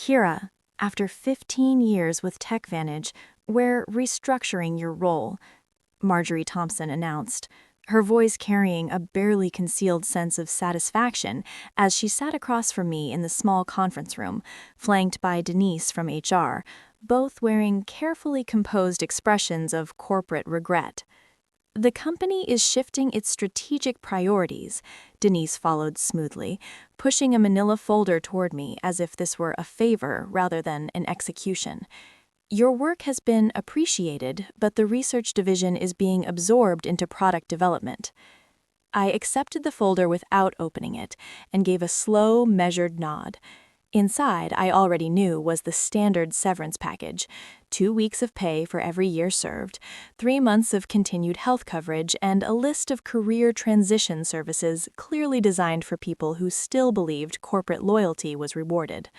Kira, after 15 years with TechVantage, we're restructuring your role, Marjorie Thompson announced, her voice carrying a barely concealed sense of satisfaction as she sat across from me in the small conference room, flanked by Denise from HR, both wearing carefully composed expressions of corporate regret. The company is shifting its strategic priorities, Denise followed smoothly, pushing a manila folder toward me as if this were a favor rather than an execution. Your work has been appreciated, but the research division is being absorbed into product development. I accepted the folder without opening it and gave a slow, measured nod. Inside, I already knew, was the standard severance package: 2 weeks of pay for every year served, 3 months of continued health coverage, and a list of career transition services clearly designed for people who still believed corporate loyalty was rewarded.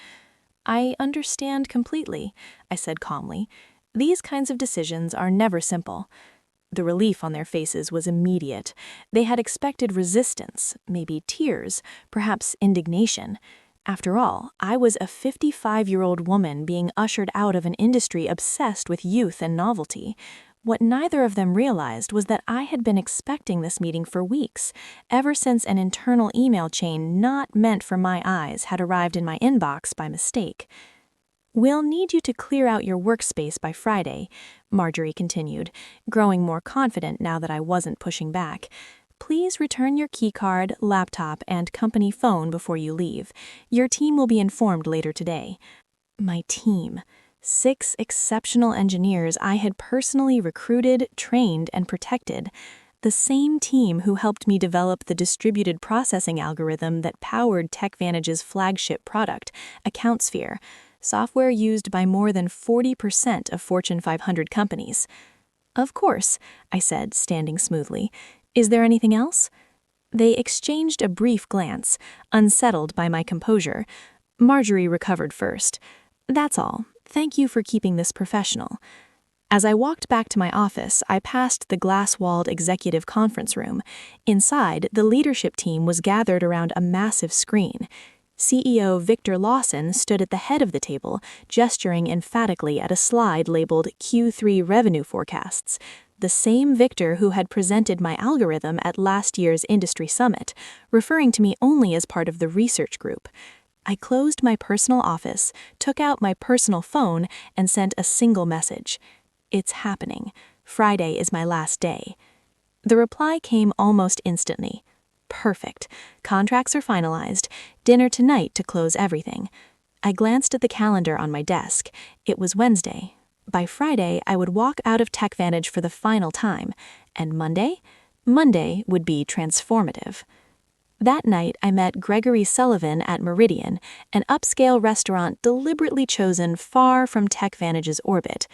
I understand completely, I said calmly. These kinds of decisions are never simple. The relief on their faces was immediate. They had expected resistance, maybe tears, perhaps indignation. After all, I was a 55-year-old woman being ushered out of an industry obsessed with youth and novelty. What neither of them realized was that I had been expecting this meeting for weeks, ever since an internal email chain not meant for my eyes had arrived in my inbox by mistake. "We'll need you to clear out your workspace by Friday," Marjorie continued, growing more confident now that I wasn't pushing back. "Please return your keycard, laptop, and company phone before you leave. Your team will be informed later today." My team. 6 exceptional engineers I had personally recruited, trained, and protected. The same team who helped me develop the distributed processing algorithm that powered TechVantage's flagship product, AccountSphere, software used by more than 40% of Fortune 500 companies. "Of course," I said, standing smoothly. "Is there anything else?" They exchanged a brief glance, unsettled by my composure. Marjorie recovered first. "That's all. Thank you for keeping this professional." As I walked back to my office, I passed the glass-walled executive conference room. Inside, the leadership team was gathered around a massive screen. CEO Victor Lawson stood at the head of the table, gesturing emphatically at a slide labeled Q3 revenue forecasts. The same Victor who had presented my algorithm at last year's industry summit, referring to me only as part of the research group. I closed my personal office, took out my personal phone, and sent a single message. "It's happening. Friday is my last day." The reply came almost instantly. "Perfect. Contracts are finalized. Dinner tonight to close everything." I glanced at the calendar on my desk. It was Wednesday. By Friday, I would walk out of TechVantage for the final time. And Monday? Monday would be transformative. That night, I met Gregory Sullivan at Meridian, an upscale restaurant deliberately chosen far from TechVantage's orbit.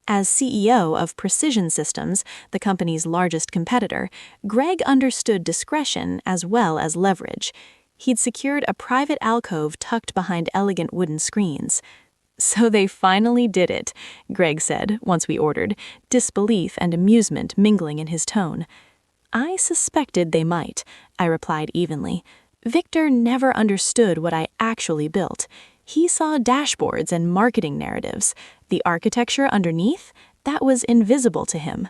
As CEO of Precision Systems, the company's largest competitor, Greg understood discretion as well as leverage. He'd secured a private alcove tucked behind elegant wooden screens. "So they finally did it," Greg said once we ordered, disbelief and amusement mingling in his tone. "I suspected they might," I replied evenly. Victor never understood what I actually built. He saw dashboards and marketing narratives. The architecture underneath, that was invisible to him.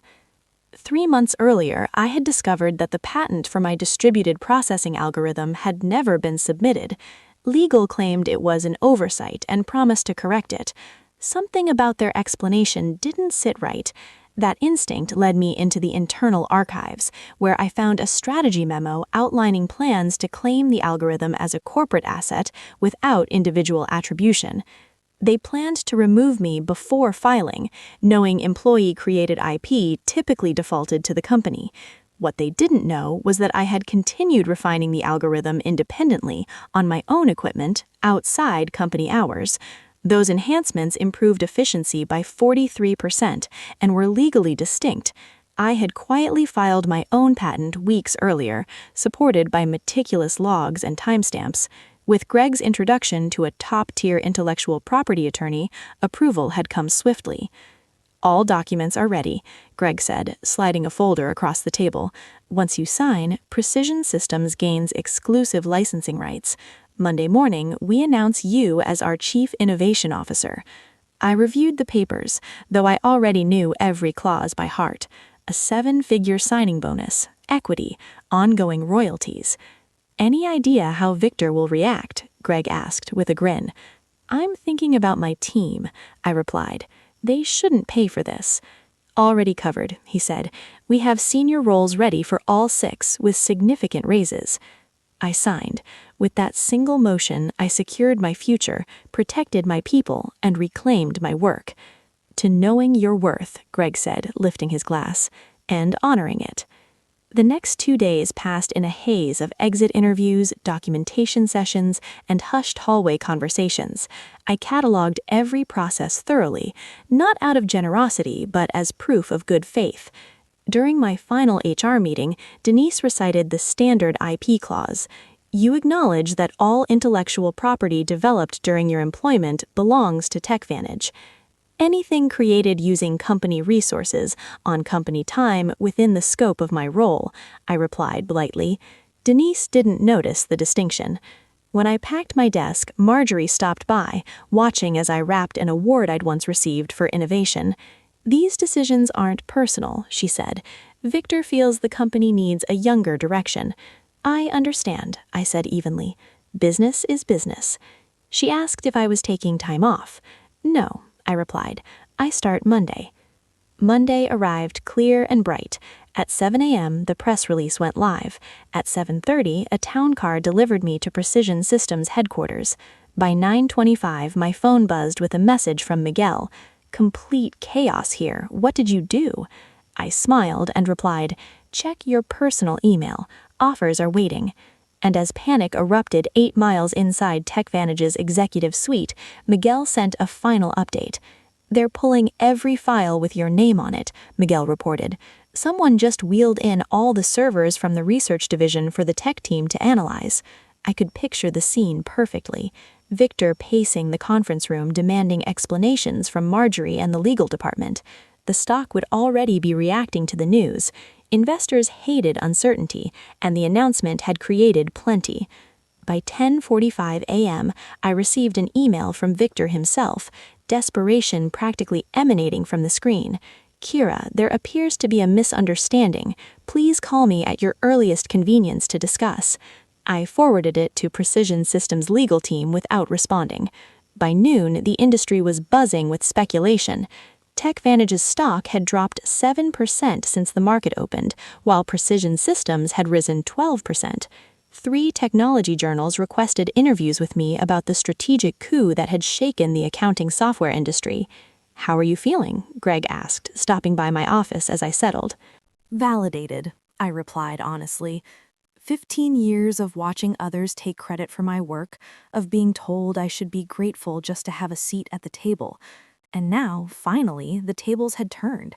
3 months earlier, I had discovered that the patent for my distributed processing algorithm had never been submitted. Legal claimed it was an oversight and promised to correct it. Something about their explanation didn't sit right. That instinct led me into the internal archives, where I found a strategy memo outlining plans to claim the algorithm as a corporate asset without individual attribution. They planned to remove me before filing, knowing employee-created IP typically defaulted to the company. What they didn't know was that I had continued refining the algorithm independently on my own equipment outside company hours. Those enhancements improved efficiency by 43% and were legally distinct. I had quietly filed my own patent weeks earlier, supported by meticulous logs and timestamps. With Greg's introduction to a top-tier intellectual property attorney, approval had come swiftly. "All documents are ready," Greg said, sliding a folder across the table. "Once you sign, Precision Systems gains exclusive licensing rights. Monday morning, we announce you as our Chief Innovation Officer. I reviewed the papers, though I already knew every clause by heart. A 7-figure signing bonus, equity, ongoing royalties. Any idea how Victor will react? Greg asked with a grin. I'm thinking about my team, I replied. They shouldn't pay for this. Already covered, he said. We have senior roles ready for all 6 with significant raises. I signed. With that single motion, I secured my future, protected my people, and reclaimed my work. To knowing your worth, Greg said, lifting his glass, and honoring it. The next 2 days passed in a haze of exit interviews, documentation sessions, and hushed hallway conversations. I cataloged every process thoroughly, not out of generosity, but as proof of good faith. During my final HR meeting, Denise recited the standard IP clause. You acknowledge that all intellectual property developed during your employment belongs to TechVantage. Anything created using company resources, on company time, within the scope of my role, I replied blithely. Denise didn't notice the distinction. When I packed my desk, Marjorie stopped by, watching as I wrapped an award I'd once received for innovation. These decisions aren't personal, she said. Victor feels the company needs a younger direction. I understand, I said evenly. Business is business. She asked if I was taking time off. No, I replied. I start Monday. Monday arrived clear and bright. At 7 a.m., the press release went live. At 7:30, a town car delivered me to Precision Systems headquarters. By 9:25, my phone buzzed with a message from Miguel. Complete chaos here. What did you do? I smiled and replied, check your personal email. Offers are waiting. And as panic erupted 8 miles inside TechVantage's executive suite, Miguel sent a final update. They're pulling every file with your name on it, Miguel reported. Someone just wheeled in all the servers from the research division for the tech team to analyze. I could picture the scene perfectly. Victor pacing the conference room demanding explanations from Marjorie and the legal department. The stock would already be reacting to the news. Investors hated uncertainty, and the announcement had created plenty. By 10:45 a.m., I received an email from Victor himself, desperation practically emanating from the screen. Kira, there appears to be a misunderstanding. Please call me at your earliest convenience to discuss. I forwarded it to Precision Systems' legal team without responding. By noon, the industry was buzzing with speculation. TechVantage's stock had dropped 7% since the market opened, while Precision Systems had risen 12%. 3 technology journals requested interviews with me about the strategic coup that had shaken the accounting software industry. How are you feeling? Greg asked, stopping by my office as I settled. Validated, I replied honestly. 15 years of watching others take credit for my work, of being told I should be grateful just to have a seat at the table. And now, finally, the tables had turned.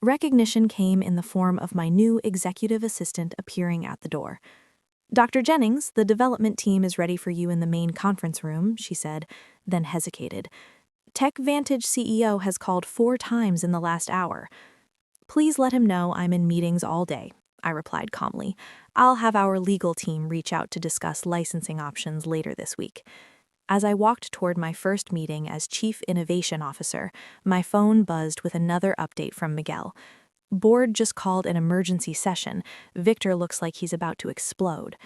Recognition came in the form of my new executive assistant appearing at the door. Dr. Jennings, the development team is ready for you in the main conference room, she said, then hesitated. TechVantage CEO has called 4 times in the last hour. Please let him know I'm in meetings all day, I replied calmly. I'll have our legal team reach out to discuss licensing options later this week. As I walked toward my first meeting as Chief Innovation Officer, my phone buzzed with another update from Miguel. Board just called an emergency session. Victor looks like he's about to explode.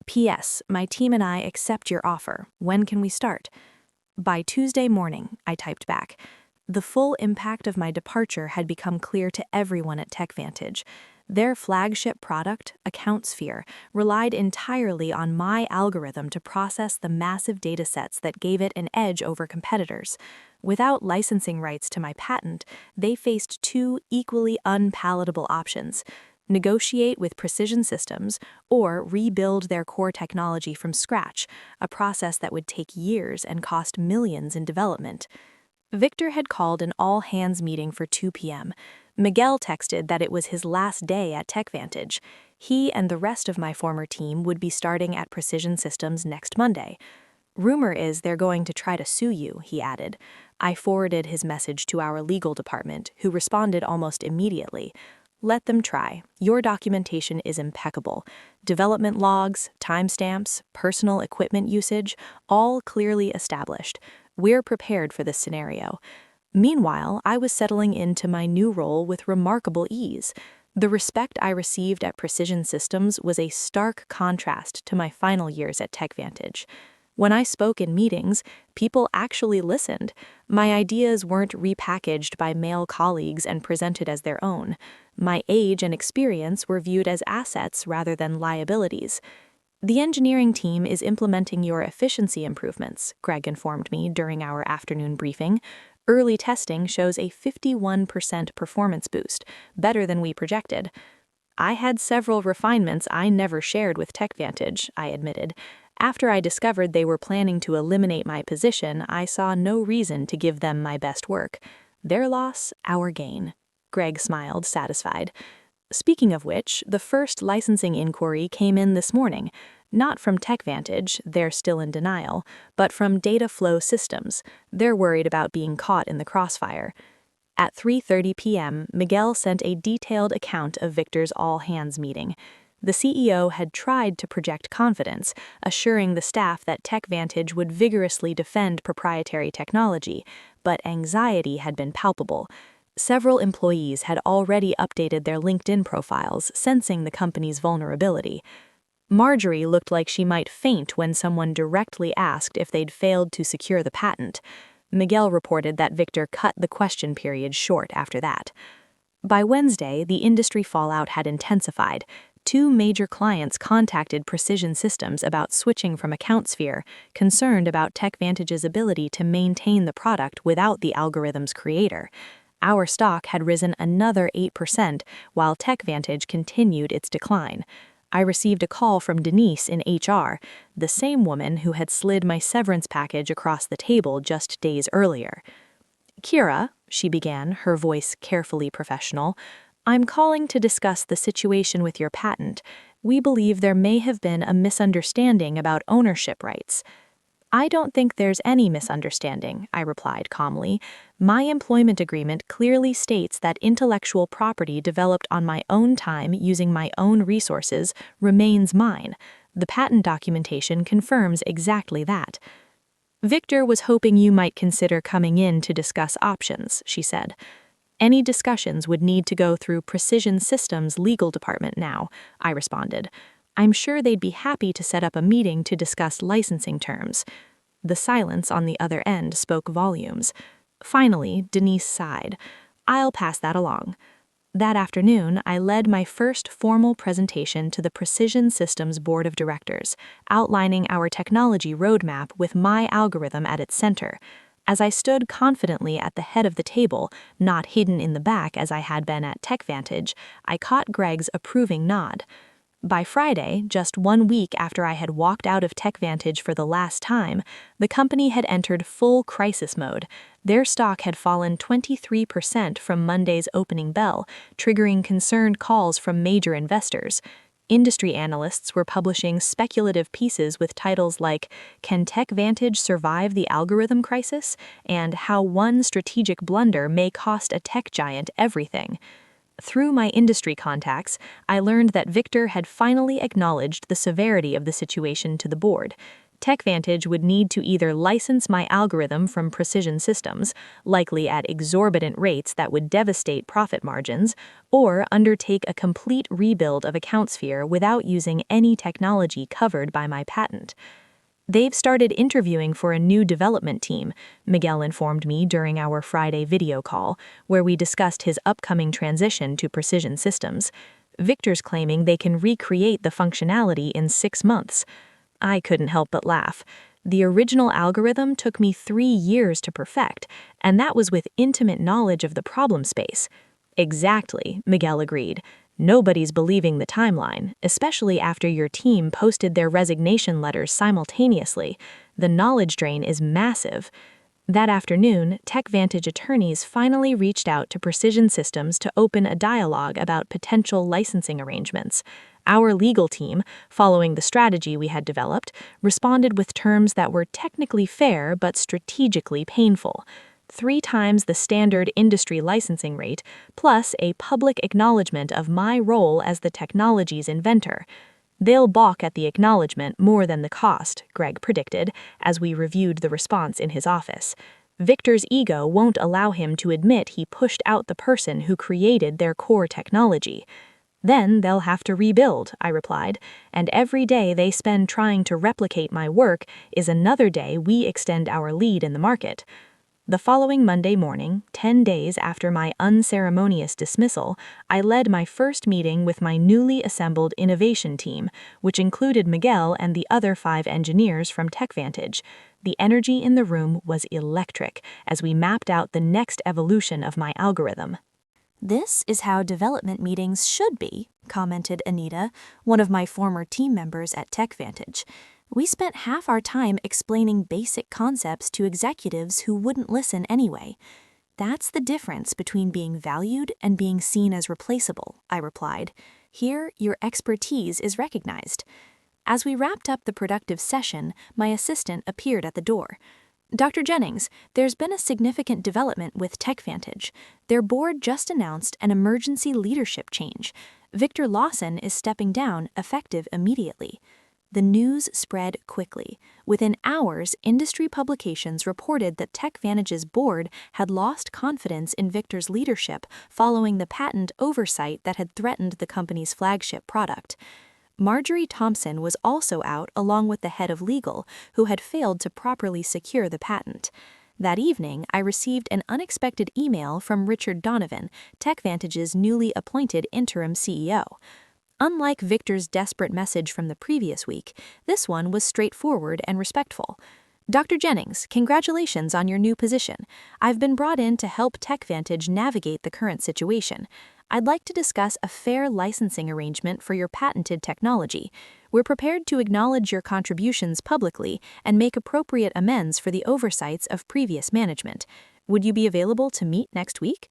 P.S. My team and I accept your offer. When can we start? By Tuesday morning, I typed back. The full impact of my departure had become clear to everyone at TechVantage. Their flagship product, AccountSphere, relied entirely on my algorithm to process the massive datasets that gave it an edge over competitors. Without licensing rights to my patent, they faced 2 equally unpalatable options: negotiate with Precision Systems or rebuild their core technology from scratch, a process that would take years and cost millions in development. Victor had called an all-hands meeting for 2 p.m. Miguel texted that it was his last day at TechVantage. He and the rest of my former team would be starting at Precision Systems next Monday. Rumor is they're going to try to sue you, he added. I forwarded his message to our legal department, who responded almost immediately. Let them try. Your documentation is impeccable. Development logs, timestamps, personal equipment usage, all clearly established. We're prepared for this scenario. Meanwhile, I was settling into my new role with remarkable ease. The respect I received at Precision Systems was a stark contrast to my final years at TechVantage. When I spoke in meetings, people actually listened. My ideas weren't repackaged by male colleagues and presented as their own. My age and experience were viewed as assets rather than liabilities. The engineering team is implementing your efficiency improvements, Greg informed me during our afternoon briefing. Early testing shows a 51% performance boost, better than we projected. I had several refinements I never shared with TechVantage, I admitted. After I discovered they were planning to eliminate my position, I saw no reason to give them my best work. Their loss, our gain. Greg smiled, satisfied. Speaking of which, the first licensing inquiry came in this morning. Not from TechVantage, they're still in denial, but from Data Flow Systems. They're worried about being caught in the crossfire. At 3:30 p.m., Miguel sent a detailed account of Victor's all-hands meeting. The CEO had tried to project confidence, assuring the staff that TechVantage would vigorously defend proprietary technology, but anxiety had been palpable. Several employees had already updated their LinkedIn profiles, sensing the company's vulnerability. Marjorie looked like she might faint when someone directly asked if they'd failed to secure the patent. Miguel reported that Victor cut the question period short after that. By Wednesday, the industry fallout had intensified. 2 major clients contacted Precision Systems about switching from AccountSphere, concerned about TechVantage's ability to maintain the product without the algorithm's creator. Our stock had risen another 8%, while TechVantage continued its decline. I received a call from Denise in HR, the same woman who had slid my severance package across the table just days earlier. "Kira," she began, her voice carefully professional, "I'm calling to discuss the situation with your patent. We believe there may have been a misunderstanding about ownership rights." "I don't think there's any misunderstanding," I replied calmly. "My employment agreement clearly states that intellectual property developed on my own time using my own resources remains mine. The patent documentation confirms exactly that." "Victor was hoping you might consider coming in to discuss options," she said. "Any discussions would need to go through Precision Systems' legal department now," I responded. "I'm sure they'd be happy to set up a meeting to discuss licensing terms." The silence on the other end spoke volumes. Finally, Denise sighed. "I'll pass that along." That afternoon, I led my first formal presentation to the Precision Systems Board of Directors, outlining our technology roadmap with my algorithm at its center. As I stood confidently at the head of the table, not hidden in the back as I had been at TechVantage, I caught Greg's approving nod. By Friday, just 1 week after I had walked out of TechVantage for the last time, the company had entered full crisis mode. Their stock had fallen 23% from Monday's opening bell, triggering concerned calls from major investors. Industry analysts were publishing speculative pieces with titles like "Can TechVantage Survive the Algorithm Crisis?" and "How One Strategic Blunder May Cost a Tech Giant Everything." Through my industry contacts, I learned that Victor had finally acknowledged the severity of the situation to the board. TechVantage would need to either license my algorithm from Precision Systems, likely at exorbitant rates that would devastate profit margins, or undertake a complete rebuild of AccountSphere without using any technology covered by my patent. "They've started interviewing for a new development team," Miguel informed me during our Friday video call, where we discussed his upcoming transition to Precision Systems. "Victor's claiming they can recreate the functionality in 6 months." I couldn't help but laugh. The original algorithm took me 3 years to perfect, and that was with intimate knowledge of the problem space. "Exactly," Miguel agreed. "Nobody's believing the timeline, especially after your team posted their resignation letters simultaneously. The knowledge drain is massive." That afternoon, TechVantage attorneys finally reached out to Precision Systems to open a dialogue about potential licensing arrangements. Our legal team, following the strategy we had developed, responded with terms that were technically fair but strategically painful. 3 times the standard industry licensing rate, plus a public acknowledgement of my role as the technology's inventor. They'll balk at the acknowledgement more than the cost, Greg predicted, as we reviewed the response in his office. Victor's ego won't allow him to admit he pushed out the person who created their core technology. Then they'll have to rebuild, I replied, and every day they spend trying to replicate my work is another day we extend our lead in the market. The following Monday morning, 10 days after my unceremonious dismissal, I led my first meeting with my newly assembled innovation team, which included Miguel and the other 5 engineers from TechVantage. The energy in the room was electric as we mapped out the next evolution of my algorithm. "This is how development meetings should be," commented Anita, one of my former team members at TechVantage. "We spent half our time explaining basic concepts to executives who wouldn't listen anyway." "That's the difference between being valued and being seen as replaceable," I replied. "Here, your expertise is recognized." As we wrapped up the productive session, my assistant appeared at the door. "Dr. Jennings, there's been a significant development with TechVantage. Their board just announced an emergency leadership change. Victor Lawson is stepping down, effective immediately." The news spread quickly. Within hours, industry publications reported that TechVantage's board had lost confidence in Victor's leadership following the patent oversight that had threatened the company's flagship product. Marjorie Thompson was also out along with the head of legal, who had failed to properly secure the patent. That evening, I received an unexpected email from Richard Donovan, TechVantage's newly appointed interim CEO. Unlike Victor's desperate message from the previous week, this one was straightforward and respectful. "Dr. Jennings, congratulations on your new position. I've been brought in to help TechVantage navigate the current situation. I'd like to discuss a fair licensing arrangement for your patented technology. We're prepared to acknowledge your contributions publicly and make appropriate amends for the oversights of previous management. Would you be available to meet next week?"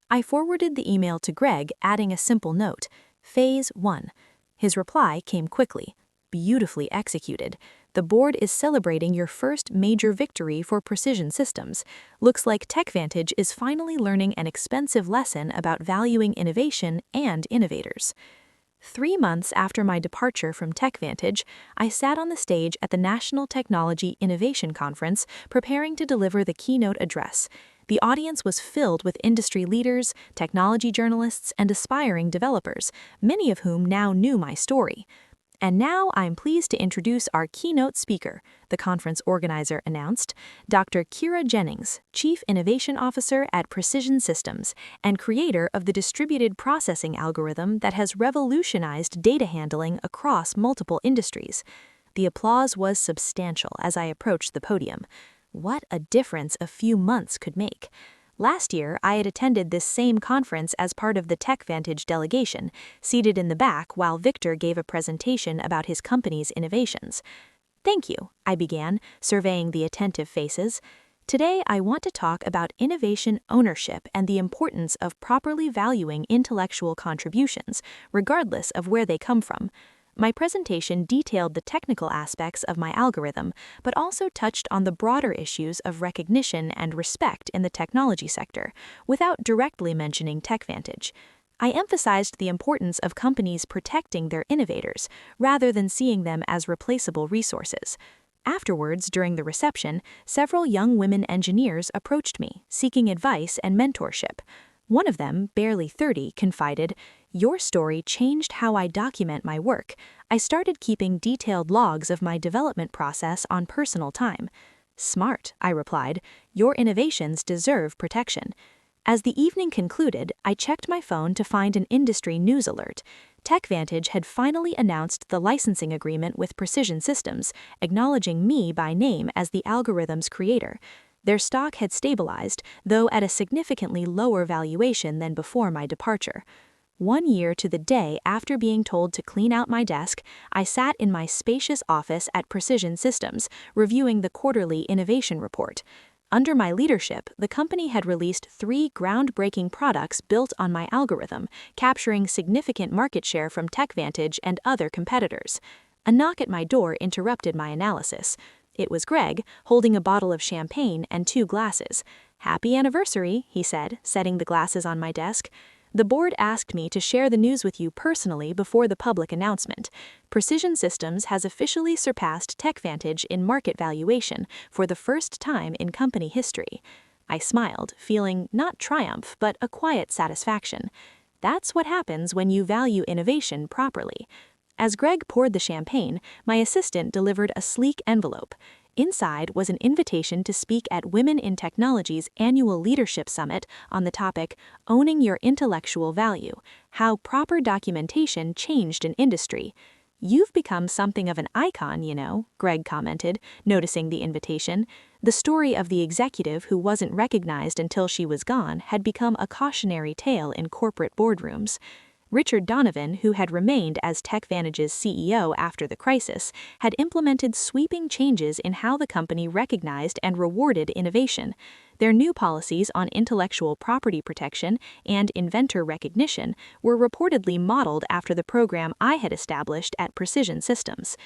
I forwarded the email to Greg, adding a simple note: Phase 1. His reply came quickly. "Beautifully executed. The board is celebrating your first major victory for precision systems. Looks like TechVantage is finally learning an expensive lesson about valuing innovation and innovators." 3 months after my departure from TechVantage, I sat on the stage at the National Technology Innovation Conference preparing to deliver the keynote address. The audience was filled with industry leaders, technology journalists, and aspiring developers, many of whom now knew my story. "And now I'm pleased to introduce our keynote speaker," the conference organizer announced, Dr. Kira Jennings, Chief Innovation Officer at Precision Systems and creator of the distributed processing algorithm that has revolutionized data handling across multiple industries. The applause was substantial as I approached the podium. What a difference a few months could make. Last year, I had attended this same conference as part of the TechVantage delegation, seated in the back while Victor gave a presentation about his company's innovations. "Thank you," I began, surveying the attentive faces. "Today, I want to talk about innovation ownership and the importance of properly valuing intellectual contributions, regardless of where they come from." My presentation detailed the technical aspects of my algorithm, but also touched on the broader issues of recognition and respect in the technology sector, without directly mentioning TechVantage. I emphasized the importance of companies protecting their innovators, rather than seeing them as replaceable resources. Afterwards, during the reception, several young women engineers approached me, seeking advice and mentorship. One of them, barely 30, confided, "Your story changed how I document my work. I started keeping detailed logs of my development process on personal time." "Smart," I replied. "Your innovations deserve protection." As the evening concluded, I checked my phone to find an industry news alert. TechVantage had finally announced the licensing agreement with Precision Systems, acknowledging me by name as the algorithm's creator. Their stock had stabilized, though at a significantly lower valuation than before my departure. 1 year to the day after being told to clean out my desk, I sat in my spacious office at Precision Systems, reviewing the quarterly innovation report. Under my leadership, the company had released 3 groundbreaking products built on my algorithm, capturing significant market share from TechVantage and other competitors. A knock at my door interrupted my analysis. It was Greg, holding a bottle of champagne and 2 glasses. "Happy anniversary," he said, setting the glasses on my desk. "The board asked me to share the news with you personally before the public announcement. Precision Systems has officially surpassed TechVantage in market valuation for the first time in company history." I smiled, feeling not triumph, but a quiet satisfaction. That's what happens when you value innovation properly. As Greg poured the champagne, my assistant delivered a sleek envelope. Inside was an invitation to speak at Women in Technology's annual leadership summit on the topic, "Owning Your Intellectual Value: How Proper Documentation Changed an Industry." "You've become something of an icon, you know," Greg commented, noticing the invitation. The story of the executive who wasn't recognized until she was gone had become a cautionary tale in corporate boardrooms. Richard Donovan, who had remained as TechVantage's CEO after the crisis, had implemented sweeping changes in how the company recognized and rewarded innovation. Their new policies on intellectual property protection and inventor recognition were reportedly modeled after the program I had established at Precision Systems.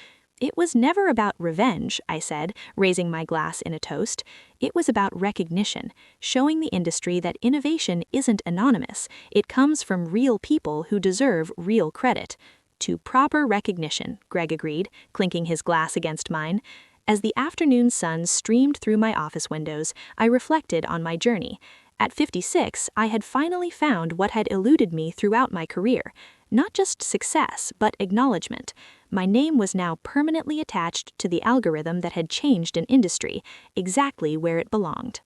"It was never about revenge," I said, raising my glass in a toast. "It was about recognition, showing the industry that innovation isn't anonymous. It comes from real people who deserve real credit." "To proper recognition," Greg agreed, clinking his glass against mine. As the afternoon sun streamed through my office windows, I reflected on my journey. At 56, I had finally found what had eluded me throughout my career. Not just success, but acknowledgement. My name was now permanently attached to the algorithm that had changed an industry, exactly where it belonged.